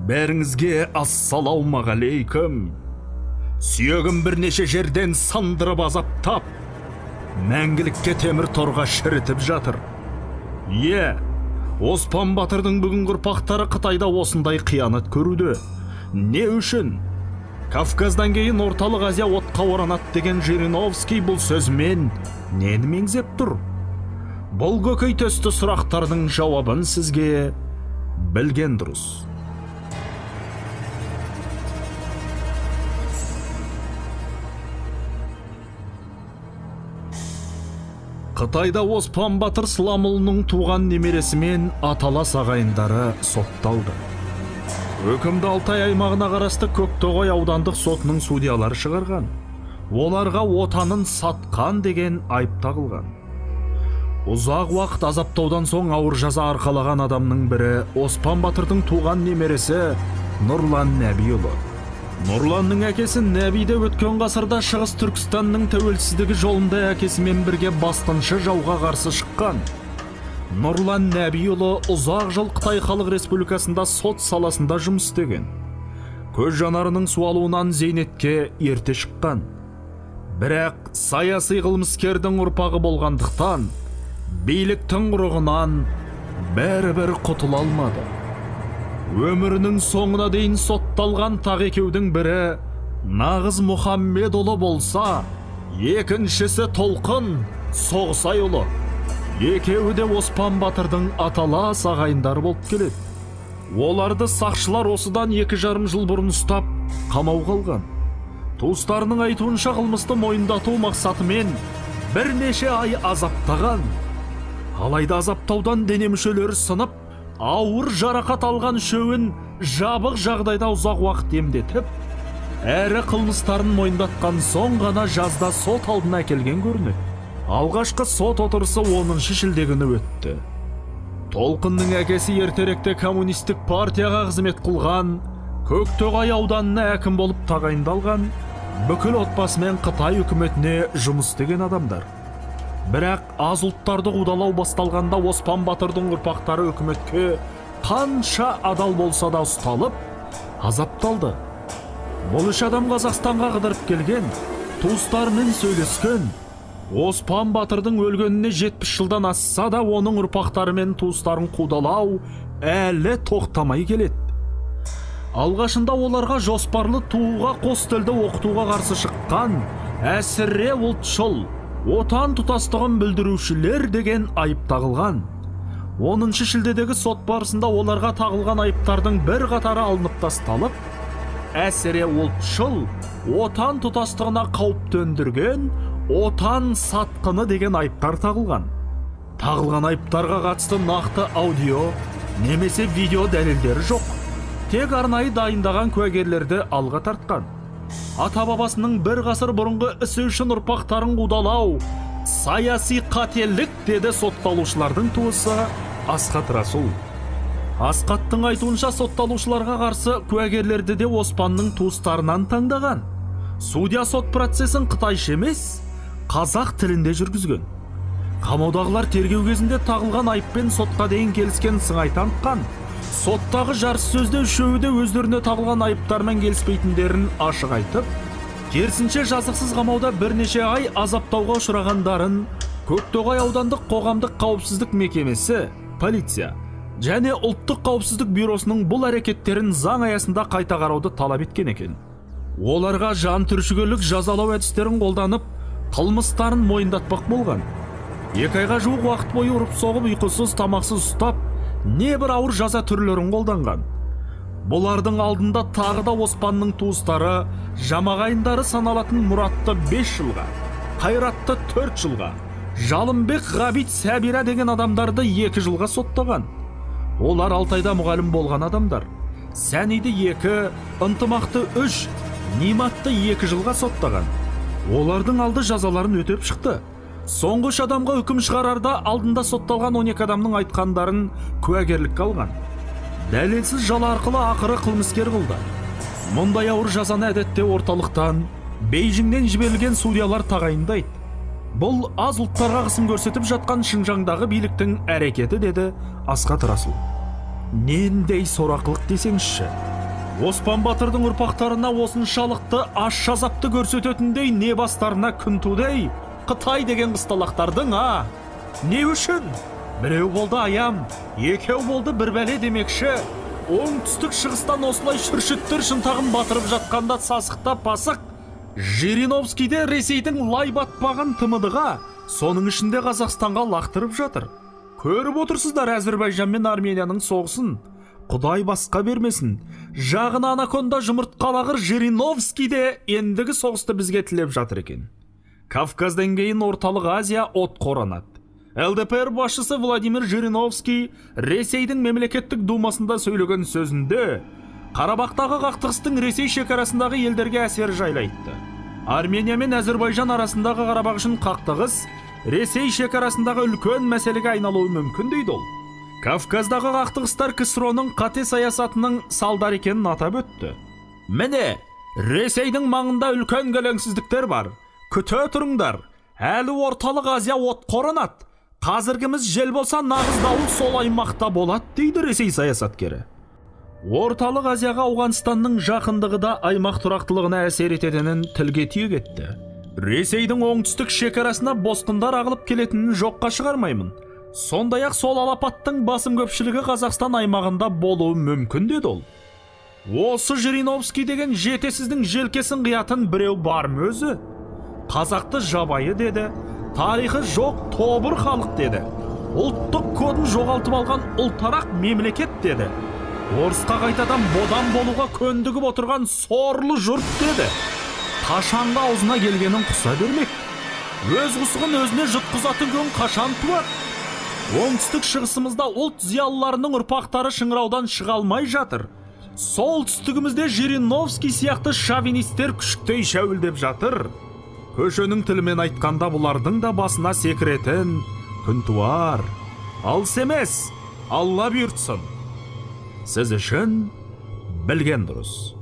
Бәріңізге ассалаумағалейкум. Сүйегім бірнеше жерден сандырып азаптап, мәңгілікке темір торға шірітіп жатыр. Оспан Батырдың бүгінгі ұрпақтары Қытайда осындай қиянат көруді. Не үшін? Кавказдан кейін Орталық Азия отқа оранат деген Жириновский бұл сөзмен нені меңзеп тұр? Бұл көкей төсті сұрақтардың жауабын сізге білген дұрыс. Қытайда Оспан Батыр Сыламұлының туған немересі мен аталас ағайындары сотталды. Өкімді Алтай аймағына қарасты Көктоғай аудандық сотының судьялары шығарған. Оларға отанын сатқан деген айып тағылған. Ұзақ уақыт азаптаудан соң ауыр жаза арқалаған адамның бірі Оспан Батырдың туған немересі Нұрлан Нәбиұлы. Нұрланның әкесі Нәби де өткен ғасырда Шығыс Түркістанның тәуелсіздігі жолында әкесімен бірге бастыншы жауға қарсы шыққан. Нұрлан Нәбиұлы ұзақ жыл Қытай Халық Республикасында сот саласында жұмыс істеген. Көз жанарының суалуынан зейнетке ерте шыққан. Бірақ саяси қылмыскердің ұрпағы болғандықтан биліктің құрығынан бәрібір құтыла алмады. Өмірінің соңына дейін сотталған тағы екеудің бірі Нағыз Мұхаммедұлы болса, екіншісі Толқын Соғысайұлы. Екеуі де Оспан Батырдың аталас ағайындары болып келеді. Оларды сақшылар осыдан 2,5 жыл бұрын ұстап, қамауға алған. Туыстарының айтуынша қылмысты мойындату мақсатымен бірнеше ай азаптаған. Алайда азаптаудан дене мүшелері сынып, ауыр жарақат алған үшеуін жабық жағдайда ұзақ уақыт емдетіп, әрі қылмыстарын мойындатқан соң ғана жазда сот алдына әкелген көрінеді. Алғашқы сот отырысы 10 шілде күні өтті. Толқынның әкесі ертеректе коммунистік партияға қызмет қылған, Көктоғай ауданына әкім болып тағайындалған, бүкіл отбасымен Қытай үкіметіне жұмыс істеген адамдар. Бірақ аз ұлттарды қудалау басталғанда Оспан Батырдың ұрпақтары үкіметке қанша адал болса да ұсталып, азапталды. Бұл үш адам Қазақстанға қыдырып келген, туыстарымен сөйлескен. Оспан Батырдың өлгеніне 70 жылдан асса да оның ұрпақтары мен туыстарын қудалау әлі тоқтамай келеді. Алғашында оларға жоспарлы тууға қос тілді оқытуға қарсы шыққан әсіре ұлтшыл, отан тұтастығын бүлдірушілер деген айып тағылған. 10 шілдедегі сот барысында оларға тағылған айыптардың бір қатары алынып тасталып, әсіре ұлтшыл, отан тұтастығына қауіп төндірген, отан сатқыны деген айыптар тағылған. Тағылған айыптарға қатысты нақты аудио немесе видео дәлелдері жоқ. Тек арнайы дайындаған куәгерлерді алға тартқан. Ата-бабасының бір ғасыр бұрынғы ісі үшін ұрпақтарын қудалау саяси қателік деді сотталушылардың туысы Асқат Расул. Асқаттың айтуынша сотталушыларға қарсы куәгерлерді де Оспанның туыстарынан таңдаған. Судья сот процесін қытайша емес, қазақ тілінде жүргізген. Қамаудағылар тергеу кезінде тағылған айыппен сотқа дейін келіскен сыңай танытқан. Соттағы жарыс сөзде үшеуі де өздеріне тағылған айыптармен келіспейтіндерін ашық айтып, керісінше жазықсыз қамауда бірнеше ай азаптауға ұшырағандарын Көктоғай аудандық қоғамдық қауіпсіздік мекемесі, полиция және ұлттық қауіпсіздік бюросының бұл әрекеттерін заң аясында қайта қарауды талап еткен екен. Оларға жан түршігерлік жазалау әдістерін қолданып, қылмыстарын мойындатпақ болған. 2 айға жуық уақыт бойы ұрып соғып, ұйқысыз, тамақсыз ұстап, небір ауыр жаза түрлерін қолданған. Бұлардың алдында тағы да Оспанның туыстары, жамағайындары саналатын Мұратты 5 жылға, Қайратты 4 жылға, Жалымбек Ғабит Сәбира деген адамдарды 2 жылға соттаған. Олар Алтайда мұғалім болған адамдар. Сәниді 2, Ынтымақты 3, Ниматты 2 жылға соттаған. Олардың алды жазаларын өтеп шықты. Соңғы 3 адамға үкім шығарарда алдында сотталған 12 адамның айтқандарын куәгерлікке алған. Дәлелсіз жала арқылы ақыры қылмыскер қылды. Мұндай ауыр жазаны әдетте орталықтан, Бейжіңнен жіберілген судьялар тағайындайды. Бұл аз ұлттарға қысым көрсетіп жатқан Шыңжаңдағы биліктің әрекеті, деді Асқат Расул. Нендей сорақылық десеңізші. Оспан батырдың ұрпақтарына осыншалықты аш жазапты көрсететіндей не бастарына күн тудей Қытай деген қысталақтардың, не үшін? Біреу болды аям, екеу болды бір бәле демекші. Оңтүстік шығыстан осылай шүршіттер шынтағын батырып жатқанда сасықта пасық Жириновскийде Ресейдің лай батпаған тымыдыға, соның ішінде Қазақстанға лақтырып жатыр. Көріп отырсыздар Әзірбайжан мен Арменияның соғысын. Құдай басқа бермесін. Жағына анаконда жұмыртқалағыр Жириновскийде ендігі соғысты бізге тілеп жатыр екен. Кавказдан кейін Орталық Азия от қоранады. ЛДПР басшысы Владимир Жириновский Ресейдің мемлекеттік думасында сөйлеген сөзінде Қарабақтағы қақтығыстың Ресей шекарасындағы елдерге әсер жайлайтты. Армения мен Әзірбайжан арасындағы Қарабақ үшін қақтығыс Ресей шекарасындағы үлкен мәселеге айналуы мүмкін дейді ол. Кавказдағы қақтығыстар КСРО-ның қате саясатының салдар екенін атап өтті. Міне, Ресейдің маңында үлкен келеңсіздіктер бар. Күте тұрыңдар, әлі Орталық Азия от қоранады. Қазіргіміз жел болса нағыз дауыл сол аймақта болады, дейді Ресей саясаткері. Орталық Азияға Ауғанстанның жақындығы да аймақ тұрақтылығына әсер ететінін тілге тиек етті. Ресейдің оңтүстік шекарасына босқындар ағылып келетінін жоққа шығармаймын. Сондай-ақ сол алапаттың басым көпшілігі Қазақстан аймағында болуы мүмкін деді ол. Осы Жириновский деген жетесіздің желкесін қиятын біреу бар ма өзі? Қазақты жабайы деді, тарихы жоқ тобыр халық деді. Ұлттық кодын жоғалтып алған ұлтарақ мемлекет деді. Орысқа қайтадан бодан болуға көндігіп отырған сорлы жұрт деді. Қашанға аузына келгенін құса бермек. Өз құсығын өзіне жұтқызатын күн қашан туады? Оңтүстік шығысымызда ұлт зиялыларының ұрпақтары шыңыраудан шыға алмай жатыр. Солтүстігімізде Жириновский сияқты шовинистер күшіктей шәуілдеп жатыр. Көшенің тілімен айтқанда бұлардың да басына секіретін күн туар. Алыс емес, Алла бұйыртсын. Сіз үшін білген дұрыс.